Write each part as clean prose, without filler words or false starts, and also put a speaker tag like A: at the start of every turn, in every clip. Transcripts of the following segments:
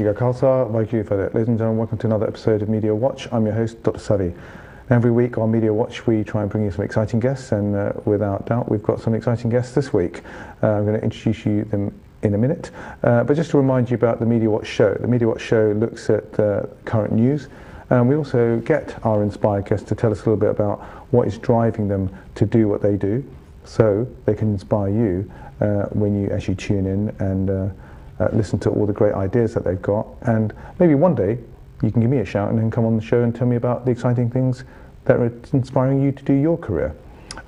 A: Ladies and gentlemen, welcome to another episode of Media Watch. I'm your host, Dr Savi. Every week on Media Watch we try and bring you some exciting guests, and without doubt we've got some exciting guests this week. I'm going to introduce you them in a minute, but just to remind you about the Media Watch show. The Media Watch show looks at current news, and we also get our inspired guests to tell us a little bit about what is driving them to do what they do, so they can inspire you when you actually tune in and listen to all the great ideas that they've got. And maybe one day you can give me a shout and then come on the show and tell me about the exciting things that are inspiring you to do your career.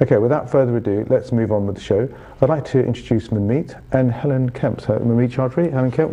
A: Okay, without further ado, let's move on with the show. I'd like to introduce Manmeet and Helene Kempe. So, Manmeet Chowdhry, Helene Kempe,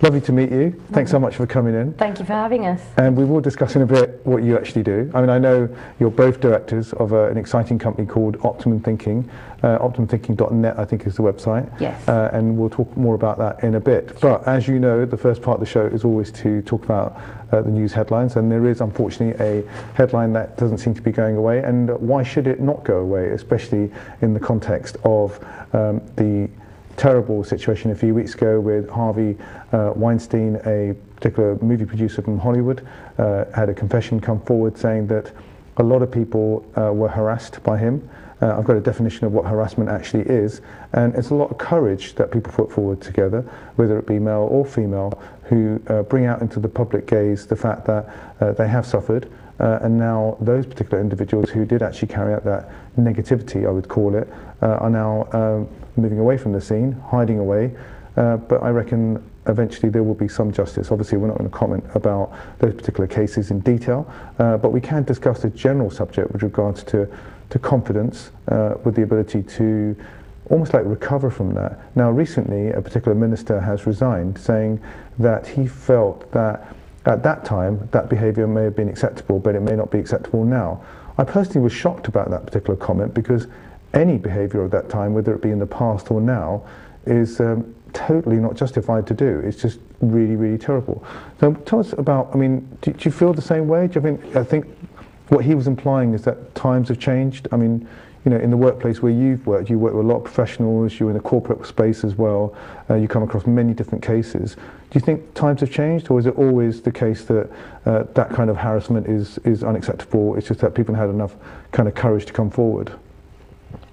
A: lovely to meet you. Thanks so much for coming in.
B: Thank you for having us.
A: And we will discuss in a bit what you actually do. I mean, I know you're both directors of an exciting company called Optimum Thinking. OptimumThinking.net, I think, is the website.
B: Yes.
A: And we'll talk more about that in a bit. But as you know, the first part of the show is always to talk about the news headlines, and there is unfortunately a headline that doesn't seem to be going away. And why should it not go away, especially in the context of the terrible situation a few weeks ago with Harvey Weinstein, a particular movie producer from Hollywood, had a confession come forward saying that a lot of people were harassed by him. I've got a definition of what harassment actually is, and it's a lot of courage that people put forward together, whether it be male or female, who bring out into the public gaze the fact that they have suffered, and now those particular individuals who did actually carry out that negativity, I would call it, are now moving away from the scene, hiding away, but I reckon eventually there will be some justice. Obviously we're not going to comment about those particular cases in detail, but we can discuss the general subject with regards to confidence, with the ability to almost like recover from that. Now recently a particular minister has resigned, saying that he felt that at that time that behaviour may have been acceptable, but it may not be acceptable now. I personally was shocked about that particular comment, because any behaviour of that time, whether it be in the past or now, is totally not justified to do. It's just really, really terrible. So tell us about, I mean, do you feel the same way? Do you think, I think what he was implying is that times have changed. I mean, you know, in the workplace where you've worked, you work with a lot of professionals, you're in the corporate space as well, you come across many different cases. Do you think times have changed, or is it always the case that that kind of harassment is unacceptable? It's just that people had enough kind of courage to come forward?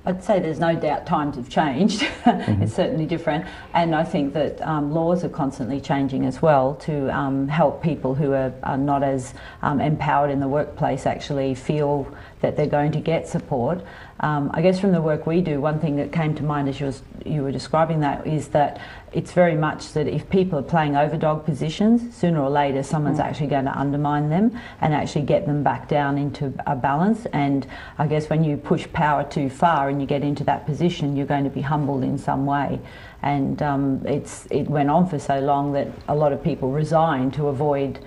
C: I'd say there's no doubt times have changed. It's certainly different, and I think that laws are constantly changing as well to help people who are not as empowered in the workplace actually feel that they're going to get support. I guess from the work we do, one thing that came to mind as you were describing that is that it's very much that if people are playing overdog positions, sooner or later someone's actually going to undermine them and actually get them back down into a balance. And I guess when you push power too far and you get into that position, you're going to be humbled in some way. And it went on for so long that a lot of people resigned to avoid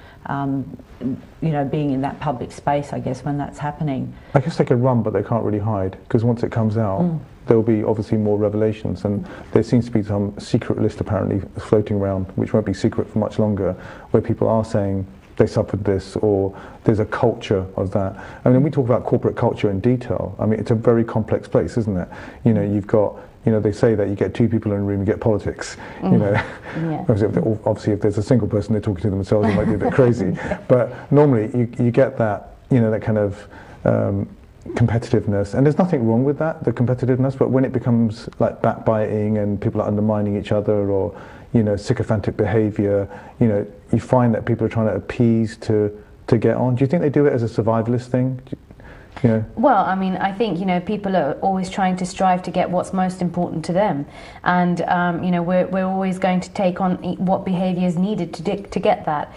C: you know, being in that public space, I guess, when that's happening.
A: I guess they can run, but they can't really hide, because once it comes out, there'll be obviously more revelations, and there seems to be some secret list apparently floating around, which won't be secret for much longer, where people are saying they suffered this, or there's a culture of that. I mean, we talk about corporate culture in detail. I mean, it's a very complex place, isn't it? You know, you've got, you know, they say that you get two people in a room, you get politics. You know,
B: Yeah.
A: obviously, if there's a single person, they're talking to themselves, it might be a bit crazy. But normally, you get that, you know, that kind of competitiveness, and there's nothing wrong with that, the competitiveness. But when it becomes like backbiting and people are undermining each other, or you know, sycophantic behaviour, you know, you find that people are trying to appease to get on. Do you think they do it as a survivalist thing? Yeah.
B: Well, I mean, I think, you know, people are always trying to strive to get what's most important to them, and you know, we're always going to take on what behaviour is needed to get that.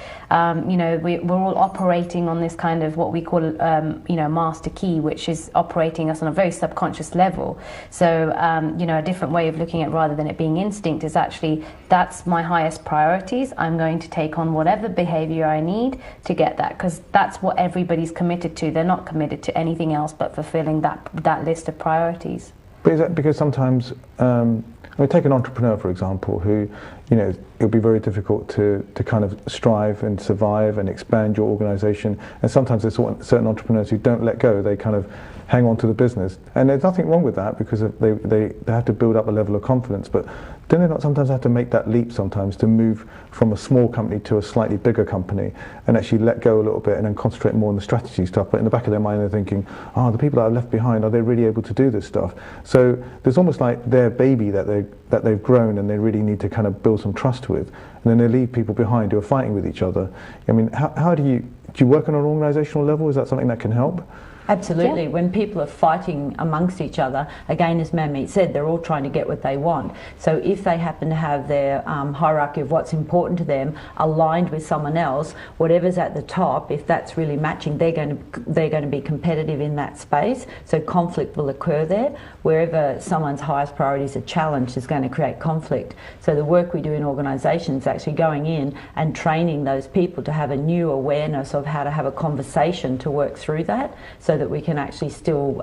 B: You know, we're all operating on this kind of what we call, you know, master key, which is operating us on a very subconscious level. So, you know, a different way of looking at, rather than it being instinct, is actually, that's my highest priorities. I'm going to take on whatever behaviour I need to get that, because that's what everybody's committed to. They're not committed to anything else but fulfilling that list of priorities.
A: But is that because sometimes, I mean, take an entrepreneur, for example, who, you know, it'll be very difficult to kind of strive and survive and expand your organization. And sometimes there's certain entrepreneurs who don't let go. They kind of hang on to the business. And there's nothing wrong with that, because they have to build up a level of confidence. But don't they not sometimes have to make that leap sometimes to move from a small company to a slightly bigger company and actually let go a little bit and then concentrate more on the strategy stuff? But in the back of their mind, they're thinking, the people that are left behind, are they really able to do this stuff? So there's almost like their baby that they've grown and they really need to kind of build some trust with. And then they leave people behind who are fighting with each other. I mean, how do you work on an organizational level? Is that something that can help?
C: Absolutely.
B: Yeah.
C: When people are fighting amongst each other, again, as Manmeet said, they're all trying to get what they want. So if they happen to have their hierarchy of what's important to them aligned with someone else, whatever's at the top, if that's really matching, they're going to be competitive in that space. So conflict will occur there. Wherever someone's highest priorities are challenged is going to create conflict. So the work we do in organisations is actually going in and training those people to have a new awareness of how to have a conversation to work through that, so that we can actually still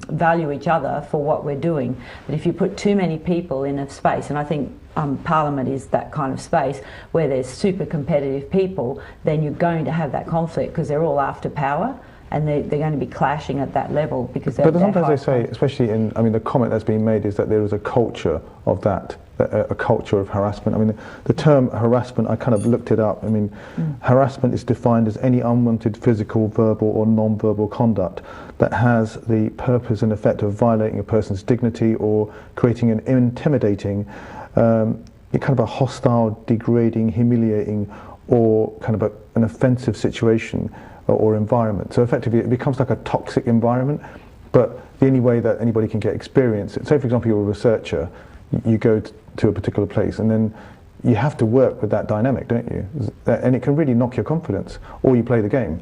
C: value each other for what we're doing. But if you put too many people in a space, and I think Parliament is that kind of space where there's super competitive people, then you're going to have that conflict, because they're all after power. And they're going to be clashing at that level because they're.
A: But sometimes they say, especially in, I mean, the comment that's been made is that there is a culture of that, a culture of harassment. I mean, the term harassment, I kind of looked it up. I mean, harassment is defined as any unwanted physical, verbal, or non-verbal conduct that has the purpose and effect of violating a person's dignity or creating an intimidating, kind of a hostile, degrading, humiliating, or kind of an offensive situation or environment. So effectively it becomes like a toxic environment, but the only way that anybody can get experience, say for example you're a researcher, you go to a particular place and then you have to work with that dynamic, don't you? And it can really knock your confidence, or you play the game.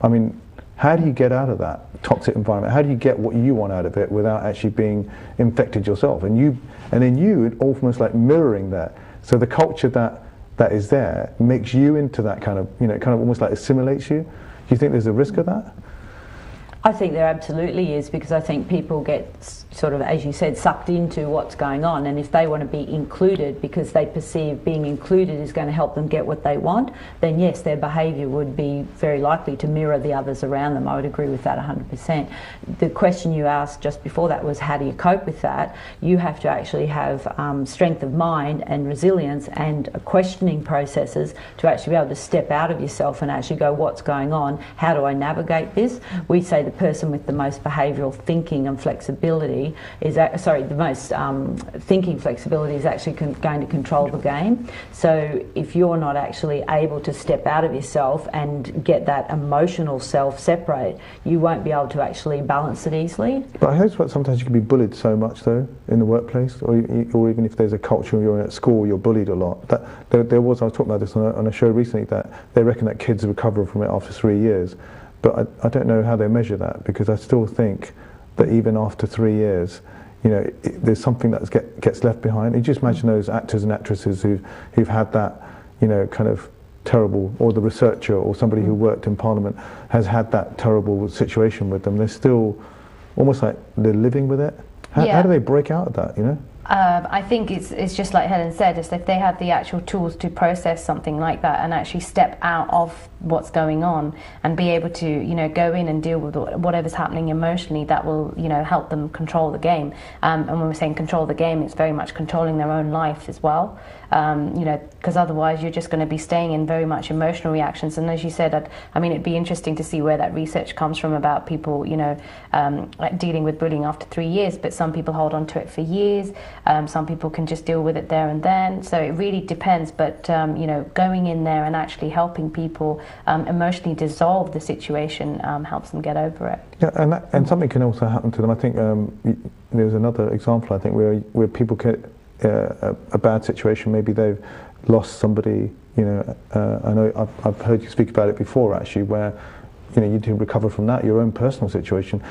A: I mean, how do you get out of that toxic environment? How do you get what you want out of it without actually being infected yourself? And then you almost like mirroring that. So the culture that is there makes you into that kind of, you know, kind of almost like assimilates you. Do you think there's a risk of that?
C: I think there absolutely is, because I think people get sort of, as you said, sucked into what's going on, and if they want to be included because they perceive being included is going to help them get what they want, then yes, their behaviour would be very likely to mirror the others around them. I would agree with that 100%. The question you asked just before that was, how do you cope with that? You have to actually have strength of mind and resilience and questioning processes to actually be able to step out of yourself and actually go, what's going on? How do I navigate this? We say the person with the most behavioural thinking and flexibility is, the most thinking flexibility is actually going to control the game. So if you're not actually able to step out of yourself and get that emotional self separate, you won't be able to actually balance it easily.
A: But I heard sometimes you can be bullied so much though in the workplace, or even if there's a culture you're in at school, you're bullied a lot. I was talking about this on a show recently, that they reckon that kids recover from it after 3 years. But I don't know how they measure that, because I still think that even after 3 years, you know, there's something that gets left behind. You just imagine those actors and actresses who've had that, you know, kind of terrible, or the researcher or somebody who worked in Parliament has had that terrible situation with them. They're still almost like they're living with it. How do they break out of that, you know?
B: I think it's just like Helen said, is if they have the actual tools to process something like that and actually step out of what's going on and be able to, you know, go in and deal with whatever's happening emotionally, that will, you know, help them control the game. And when we're saying control the game, it's very much controlling their own life as well. You know, because otherwise you're just going to be staying in very much emotional reactions. And as you said, I mean, it'd be interesting to see where that research comes from about people, you know, like dealing with bullying after 3 years, but some people hold on to it for years. Some people can just deal with it there and then. So it really depends. But, you know, going in there and actually helping people emotionally dissolve the situation helps them get over it.
A: Yeah, and something can also happen to them. I think there's another example, I think, where people get a bad situation. Maybe they've lost somebody, you know. I know I've heard you speak about it before, actually, where, you know, you do recover from that, your own personal situation.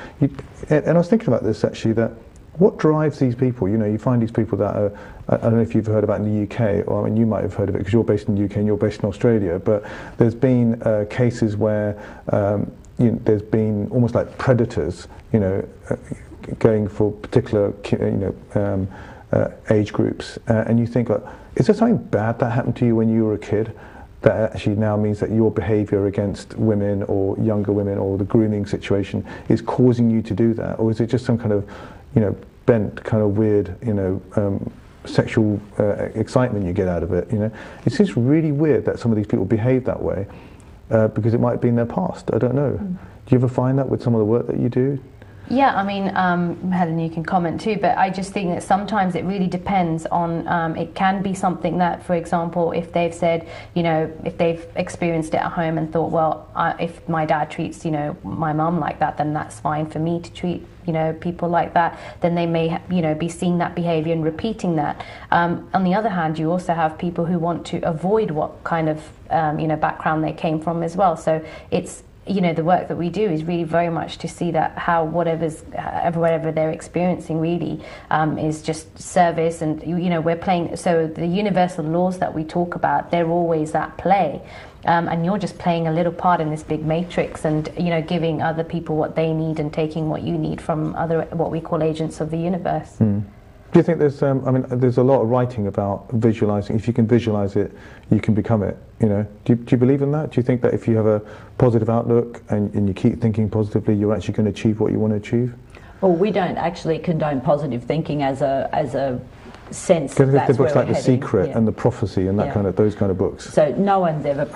A: And I was thinking about this, actually, that what drives these people? You know, you find these people that are, I don't know if you've heard about in the UK, or I mean, you might have heard of it because you're based in the UK and you're based in Australia, but there's been cases where you know, there's been almost like predators, you know, going for particular, you know, age groups, and you think, is there something bad that happened to you when you were a kid that actually now means that your behaviour against women or younger women or the grooming situation is causing you to do that, or is it just some kind of, bent, kind of weird, sexual excitement you get out of it? It seems really weird that some of these people behave that way because it might be in their past. I don't know. Do you ever find that with some of the work that you do?
B: Yeah, I mean, Helen, you can comment too, but I just think that sometimes it really depends on, it can be something that, for example, if they've said, if they've experienced it at home and thought, well, if my dad treats, my mum like that, then that's fine for me to treat, people like that, then they may, be seeing that behaviour and repeating that. On the other hand, you also have people who want to avoid what kind of, background they came from as well. So it's, the work that we do is really very much to see that how whatever they're experiencing really is just service, and we're playing. So the universal laws that we talk about, they're always at play, and you're just playing a little part in this big matrix, and giving other people what they need and taking what you need from other, what we call agents of the universe.
A: Do you think there's, there's a lot of writing about visualizing. If you can visualize it, you can become it. Do you believe in that? Do you think that if you have a positive outlook and you keep thinking positively, you're actually going to achieve what you want to achieve?
C: Well, we don't actually condone positive thinking as a sense.
A: Because there's books like The Secret and The Prophecy and that those kind of books.
C: So no one's ever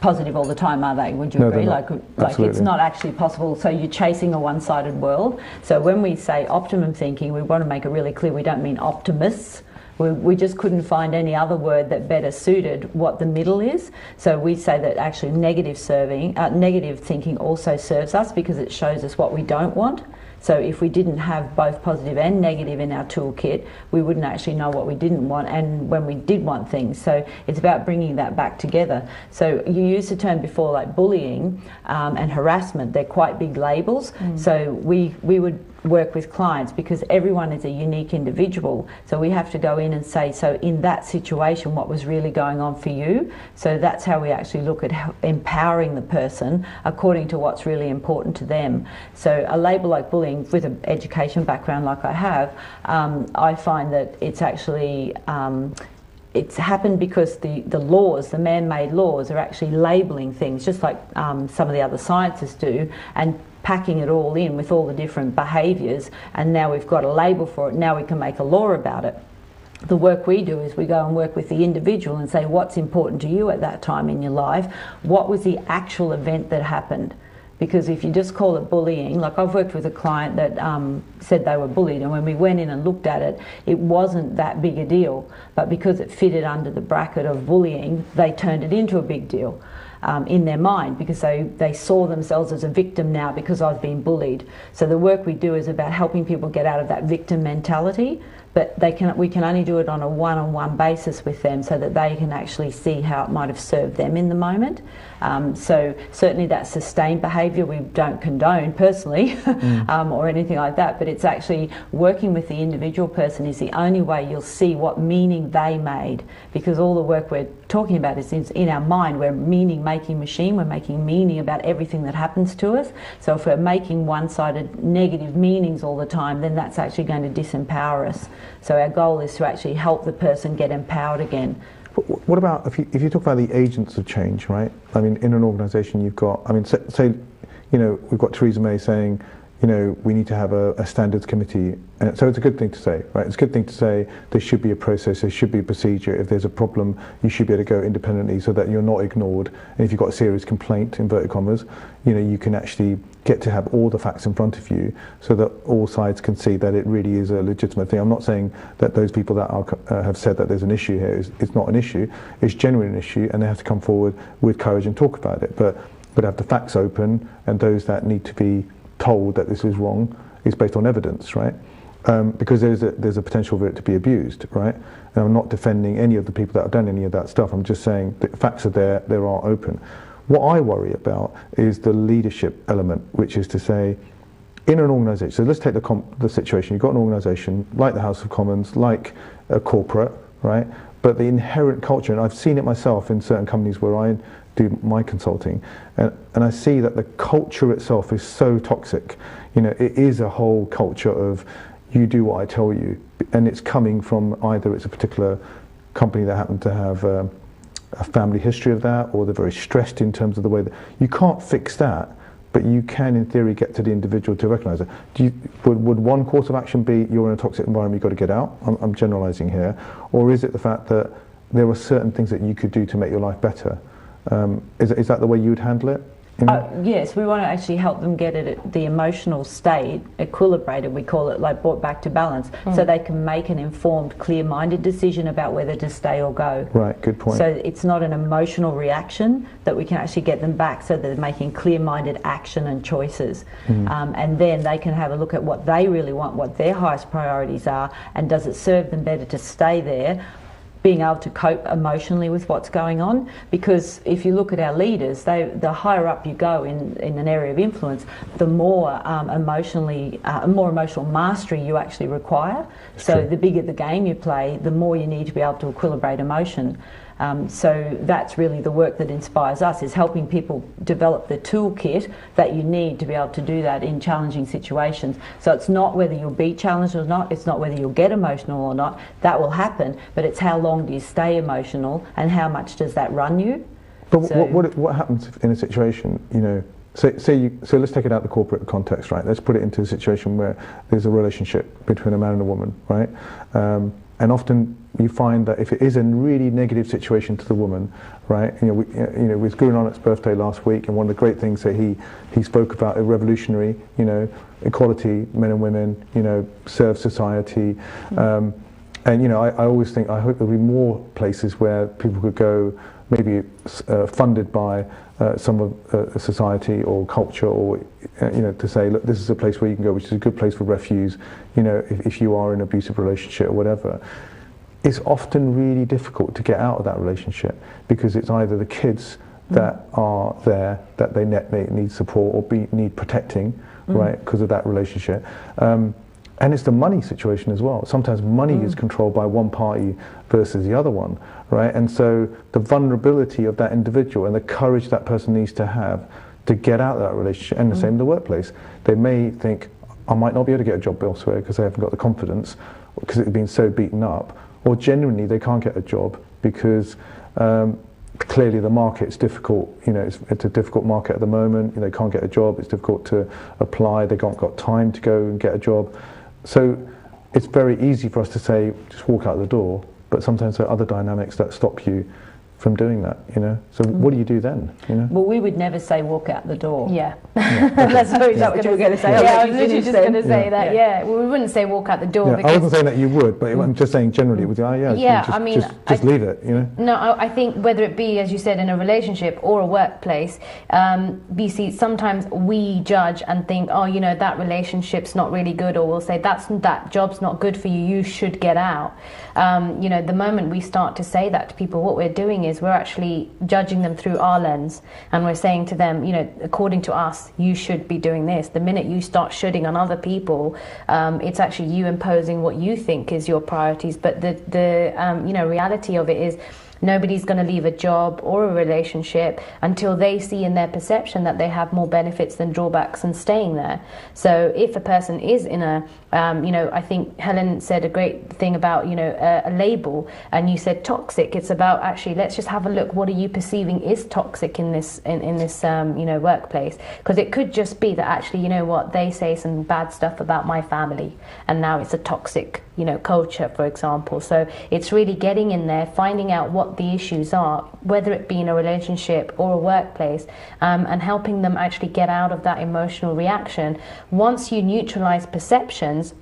C: positive all the time, are they? Would you agree? Like it's not actually possible. So you're chasing a one-sided world. So when we say optimum thinking, we want to make it really clear we don't mean optimists. We just couldn't find any other word that better suited what the middle is. So we say that actually negative thinking also serves us because it shows us what we don't want. So if we didn't have both positive and negative in our toolkit, we wouldn't actually know what we didn't want and when we did want things. So it's about bringing that back together. So you used the term before, like bullying and harassment. They're quite big labels. So we would work with clients because everyone is a unique individual. So we have to go in and say, so in that situation, what was really going on for you? So that's how we actually look at empowering the person according to what's really important to them. So a label like bullying, with an education background like I have, I find that it's actually it's happened because the laws, the man-made laws, are actually labelling things just like some of the other sciences do, and packing it all in with all the different behaviours, and now we've got a label for it. Now we can make a law about it. The work we do is we go and work with the individual and say, what's important to you at that time in your life? What was the actual event that happened? Because if you just call it bullying, like I've worked with a client that said they were bullied, and when we went in and looked at it, it wasn't that big a deal. But because it fitted under the bracket of bullying, they turned it into a big deal in their mind, because they saw themselves as a victim now because I've been bullied. So the work we do is about helping people get out of that victim mentality, but we can only do it on a one-on-one basis with them so that they can actually see how it might have served them in the moment. So certainly that sustained behaviour we don't condone personally or anything like that, but it's actually working with the individual person is the only way you'll see what meaning they made, because all the work we're talking about is in our mind. We're a meaning-making machine. We're making meaning about everything that happens to us. So if we're making one-sided negative meanings all the time, then that's actually going to disempower us. So our goal is to actually help the person get empowered again.
A: What about if you talk about the agents of change, right? I mean, in an organisation you've got, say, we've got Theresa May saying, we need to have a standards committee. So it's a good thing to say, right? It's a good thing to say there should be a process, there should be a procedure. If there's a problem, you should be able to go independently so that you're not ignored. And if you've got a serious complaint, inverted commas, you can actually get to have all the facts in front of you so that all sides can see that it really is a legitimate thing. I'm not saying that those people that have said that there's an issue here it's not an issue. It's genuinely an issue, and they have to come forward with courage and talk about it. But have the facts open, and those that need to be told that this is wrong is based on evidence, right? Because there's a potential for it to be abused, right? And I'm not defending any of the people that have done any of that stuff. I'm just saying the facts are there, they are open. What I worry about is the leadership element, which is to say, in an organisation, so let's take the situation, you've got an organisation like the House of Commons, like a corporate, right? But the inherent culture, and I've seen it myself in certain companies where I do my consulting, and I see that the culture itself is so toxic. It is a whole culture of, you do what I tell you, and it's coming from either it's a particular company that happened to have a family history of that, or they're very stressed in terms of the way that you can't fix that, but you can in theory get to the individual to recognize it. Would one course of action be you're in a toxic environment, you've got to get out? I'm generalizing here. Or is it the fact that there are certain things that you could do to make your life better? Is that the way you would handle it?
C: Yes, we want to actually help them get it at the emotional state equilibrated, we call it, like brought back to balance, so they can make an informed, clear-minded decision about whether to stay or go.
A: Right, good point.
C: So it's not an emotional reaction, that we can actually get them back so that they're making clear-minded action and choices. And then they can have a look at what they really want, what their highest priorities are, and does it serve them better to stay there, being able to cope emotionally with what's going on. Because if you look at our leaders, the higher up you go in an area of influence, the more emotional mastery you actually require. So the bigger the game you play, the more you need to be able to equilibrate emotion. So that's really the work that inspires us, is helping people develop the toolkit that you need to be able to do that in challenging situations. So it's not whether you'll be challenged or not, it's not whether you'll get emotional or not, that will happen, but it's how long do you stay emotional and how much does that run you.
A: But so, what happens in a situation, you know, so let's take it out of the corporate context, right? Let's put it into a situation where there's a relationship between a man and a woman, right? And often you find that if it is a really negative situation to the woman, right? You know, with Guru Nanak's birthday last week, and one of the great things that he spoke about, a revolutionary, you know, equality, men and women, you know, serve society. And you know, I always think, I hope there'll be more places where people could go, maybe funded by some of society or culture, or you know, to say, look, this is a place where you can go, which is a good place for refuse. You know, if you are in an abusive relationship or whatever, it's often really difficult to get out of that relationship, because it's either the kids that are there that they need support or need protecting, right, because of that relationship. And it's the money situation as well. Sometimes money is controlled by one party versus the other one, right? And so the vulnerability of that individual and the courage that person needs to have to get out of that relationship, and the same in the workplace. They may think, I might not be able to get a job elsewhere because they haven't got the confidence, because it's been so beaten up, or genuinely they can't get a job because clearly the market's difficult. You know, it's a difficult market at the moment. You know, they can't get a job, it's difficult to apply, they haven't got time to go and get a job. So it's very easy for us to say, just walk out the door, but sometimes there are other dynamics that stop you from doing that, you know. So what do you do then, you know?
C: Well, we would never say walk out the door.
B: Yeah.
C: That's what you were going to say.
B: Yeah, I was literally just going to say that. Yeah. Well, we wouldn't say walk out the door.
A: Yeah,
B: because
A: I wasn't saying that you would, but I'm just saying generally, with just leave it, you know.
B: No, I think whether it be, as you said, in a relationship or a workplace, BC, sometimes we judge and think, oh, you know, that relationship's not really good, or we'll say that job's not good for you, you should get out. You know, the moment we start to say that to people, what we're doing is we're actually judging them through our lens, and we're saying to them, you know, according to us, you should be doing this. The minute you start shooting on other people, it's actually you imposing what you think is your priorities. But the you know, reality of it is, nobody's going to leave a job or a relationship until they see in their perception that they have more benefits than drawbacks in staying there. So if a person is in a, you know, I think Helen said a great thing about, you know, a label, and you said toxic. It's about actually, let's just have a look, what are you perceiving is toxic in this you know, workplace? Because it could just be that actually, you know what, they say some bad stuff about my family, and now it's a toxic, you know, culture, for example. So it's really getting in there, finding out what the issues are, whether it be in a relationship or a workplace, and helping them actually get out of that emotional reaction. Once you neutralize perceptions,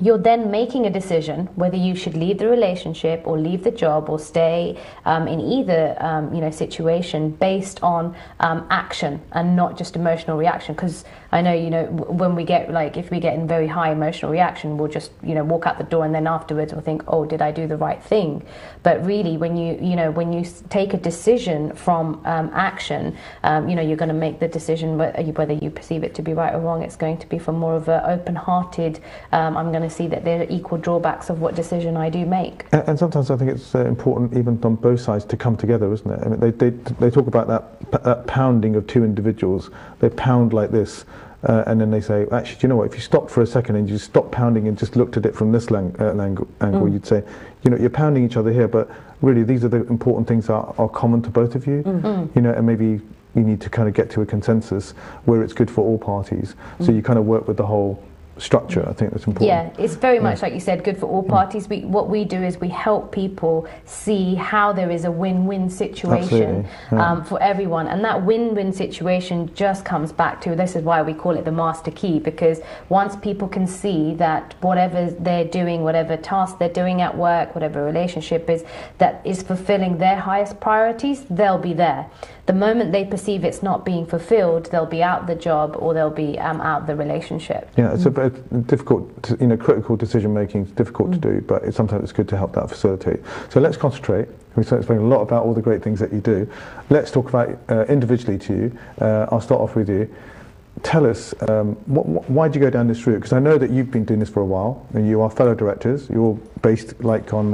B: you're then making a decision whether you should leave the relationship or leave the job or stay in either you know, situation, based on action and not just emotional reaction. Because I know, you know, when we get, like, if we get in very high emotional reaction, we'll just, you know, walk out the door, and then afterwards we'll think, oh, did I do the right thing? But really, when you take a decision from action, you know, you're going to make the decision whether you perceive it to be right or wrong. It's going to be from more of an open-hearted, I'm going to see that there are equal drawbacks of what decision I do make.
A: And sometimes I think it's important, even on both sides, to come together, isn't it? I mean, they talk about that pounding of two individuals. They pound like this, and then they say, actually, do you know what, if you stopped for a second and you just stopped pounding and just looked at it from this angle, you'd say, you know, you're pounding each other here, but really these are the important things that are common to both of you, you know, and maybe you need to kind of get to a consensus where it's good for all parties. So you kind of work with the whole structure. I think that's important.
B: Yeah, it's very much like you said, good for all parties. What we do is we help people see how there is a win-win situation for everyone, and that win-win situation just comes back to, this is why we call it the master key, because once people can see that whatever they're doing, whatever task they're doing at work, whatever relationship is that is fulfilling their highest priorities, they'll be there. The moment they perceive it's not being fulfilled, they'll be out the job or they'll be out the relationship.
A: Yeah, it's a very difficult, you know, critical decision making is difficult to do, but sometimes it's good to help that facilitate. So let's concentrate. We've spoken a lot about all the great things that you do. Let's talk about individually to you. I'll start off with you. Tell us, why did you go down this route? Because I know that you've been doing this for a while, and you are fellow directors. You're all based like on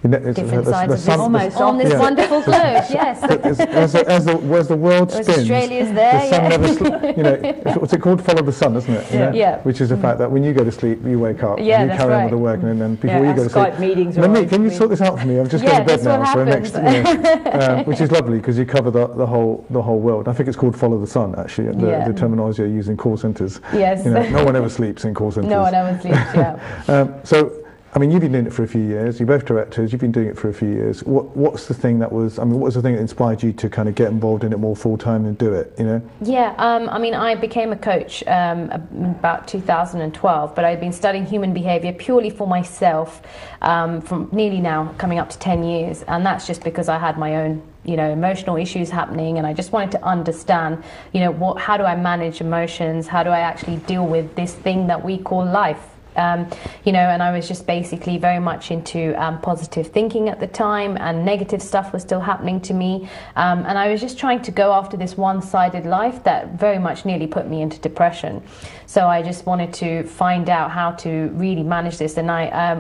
B: different sides of this,
C: almost
B: on this wonderful globe, yes.
A: As the world spins,
B: Australia's there,
A: the sun never you know, what's it called? Follow the sun, isn't it? You know?
B: Yeah.
A: Which is the fact that when you go to sleep, you wake up,
B: Yeah,
A: you
B: that's
A: carry on
B: right.
A: with the work, and then before you go to
C: Skype
A: sleep.
C: meetings are
A: Manmeet,
C: on.
A: can you sort this out for me? I'm just going to bed
B: that's what
A: now, so
B: happens.
A: next, which is lovely because you cover the whole world. I think it's called follow the sun, actually. The terminology I use in call centres.
B: Yes.
A: You know, no one ever sleeps in call centres.
B: No one ever sleeps, yeah.
A: So, I mean, you've been doing it for a few years. You're both directors. You've been doing it for a few years. What's the thing that was? I mean, what was the thing that inspired you to kind of get involved in it more full time and do it? You know?
B: Yeah. I mean, I became a coach about 2012, but I'd been studying human behaviour purely for myself from nearly now coming up to 10 years, and that's just because I had my own, you know, emotional issues happening, and I just wanted to understand, you know, how do I manage emotions? How do I actually deal with this thing that we call life? You know, and I was just basically very much into positive thinking at the time, and negative stuff was still happening to me, and I was just trying to go after this one-sided life that very much nearly put me into depression. So I just wanted to find out how to really manage this, and I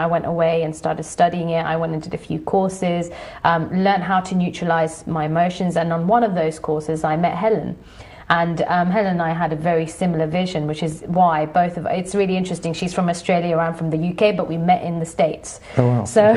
B: went away and started studying it. I went and did a few courses, learned how to neutralize my emotions, and on one of those courses I met Helene. And Helen and I had a very similar vision, which is why both of us, it's really interesting. She's from Australia, I'm from the UK, but we met in the States.
A: Oh, wow.
B: So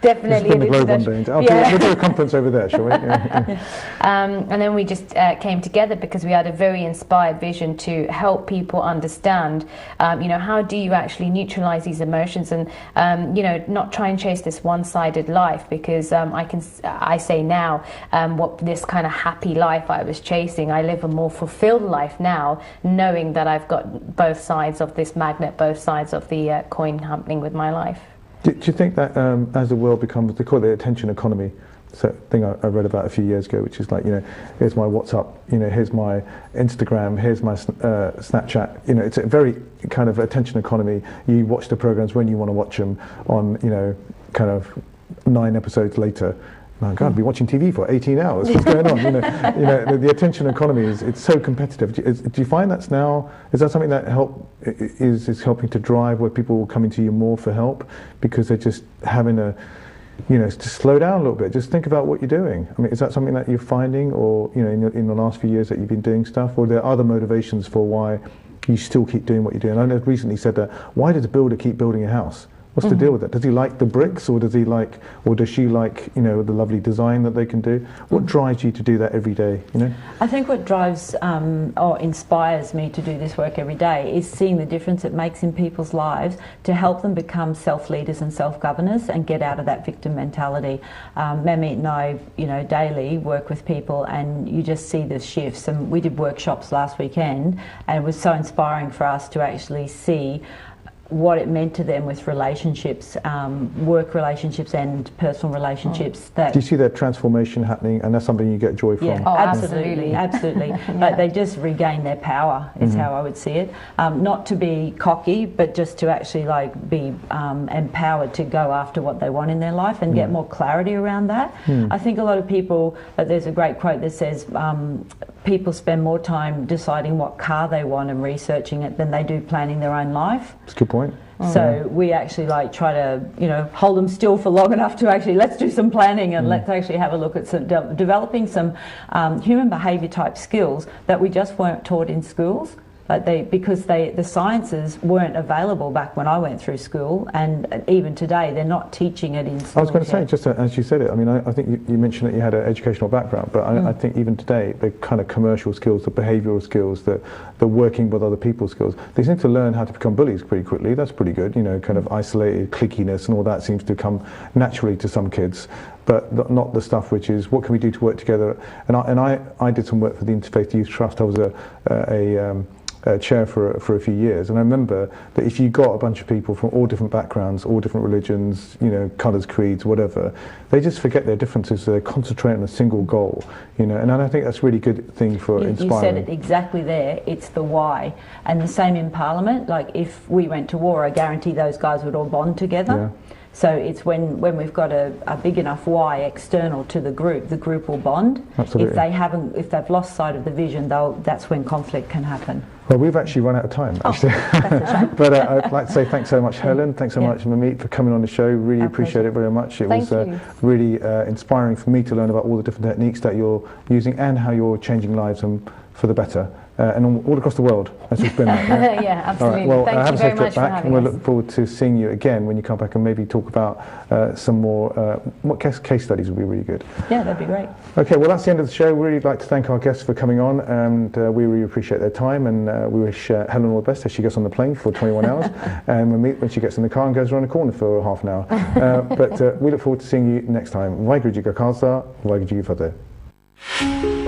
B: definitely an
A: introduction. We'll do a conference over there, shall we? Yeah.
B: And then we just came together because we had a very inspired vision to help people understand, you know, how do you actually neutralize these emotions and, you know, not try and chase this one-sided life, because I say now what this kind of happy life I was chasing, I live a more fulfilled life now, knowing that I've got both sides of this magnet, both sides of the coin happening with my life.
A: Do you think that as the world becomes, they call it the attention economy, so thing I read about a few years ago, which is like, you know, here's my WhatsApp, you know, here's my Instagram, here's my Snapchat, you know, it's a very kind of attention economy. You watch the programs when you want to watch them on, you know, kind of 9 episodes later. My God, I've been watching TV for 18 hours. What's going on? You know, the attention economy it's so competitive. Do you find that's now? Is that something that is helping to drive where people are coming to you more for help because they're just having a, you know, to slow down a little bit. Just think about what you're doing. I mean, is that something that you're finding, or you know, in the last few years that you've been doing stuff, or are there other motivations for why you still keep doing what you're doing? I know recently said that. Why does a builder keep building a house? What's the deal with that? Does he like the bricks, or does she like, you know, the lovely design that they can do? What drives you to do that every day, you know?
C: I think what drives or inspires me to do this work every day is seeing the difference it makes in people's lives to help them become self-leaders and self-governors and get out of that victim mentality. Manmeet and I, you know, daily work with people, and you just see the shifts. And we did workshops last weekend, and it was so inspiring for us to actually see what it meant to them with relationships, work relationships and personal relationships. That
A: do you see that transformation happening, and that's something you get joy from?
C: Yeah, absolutely. Like they just regain their power is how I would see it. Not to be cocky, but just to actually like be empowered to go after what they want in their life and get more clarity around that. I think a lot of people, there's a great quote that says, people spend more time deciding what car they want and researching it than they do planning their own life.
A: That's a good point.
C: So we actually like try to, you know, hold them still for long enough to actually, let's do some planning and let's actually have a look at some developing some human behaviour type skills that we just weren't taught in schools. But because the sciences weren't available back when I went through school, and even today they're not teaching it in schools.
A: I was going to say, just as you said it, I mean, I think you mentioned that you had an educational background, but I think even today, the kind of commercial skills, the behavioural skills, the working with other people's skills, they seem to learn how to become bullies pretty quickly. That's pretty good, you know, kind of isolated cliquiness and all that seems to come naturally to some kids, but not the stuff which is, what can we do to work together? And I did some work for the Interfaith Youth Trust. I was a chair for a few years, and I remember that if you got a bunch of people from all different backgrounds, all different religions, you know, colours, creeds, whatever, they just forget their differences, so they concentrate on a single goal, you know, and I think that's a really good thing for inspiring.
C: You said it exactly there, it's the why. And the same in Parliament, like if we went to war, I guarantee those guys would all bond together.
A: Yeah.
C: So it's when we've got a big enough why external to the group will bond.
A: Absolutely.
C: If they've lost sight of the vision, that's when conflict can happen.
A: Well, we've actually run out of time, actually.
C: That's a shame.
A: But I'd like to say thanks so much, Helen. Thanks so much, Manmeet, for coming on the show. Really
C: Our
A: appreciate
C: pleasure.
A: it very much. It
B: Thank
A: was
B: you.
A: really inspiring for me to learn about all the different techniques that you're using and how you're changing lives for the better. And all across the world, as we've been at. Yeah?
B: Yeah, absolutely.
A: All right, well,
B: Thank
A: have
B: you
A: a
B: very
A: safe
B: much
A: trip
B: for
A: back,
B: having
A: and we'll
B: us.
A: look forward to seeing you again when you come back and maybe talk about some more, what case studies would be really good.
C: Yeah, that'd be great.
A: Okay, well, that's the end of the show. We'd really like to thank our guests for coming on, and we really appreciate their time, and we wish Helen all the best as she gets on the plane for 21 hours, and Manmeet when she gets in the car and goes around the corner for half an hour. But we look forward to seeing you next time. Waheguru Ji Ka Khalsa, Waheguru Ji Ki Fateh.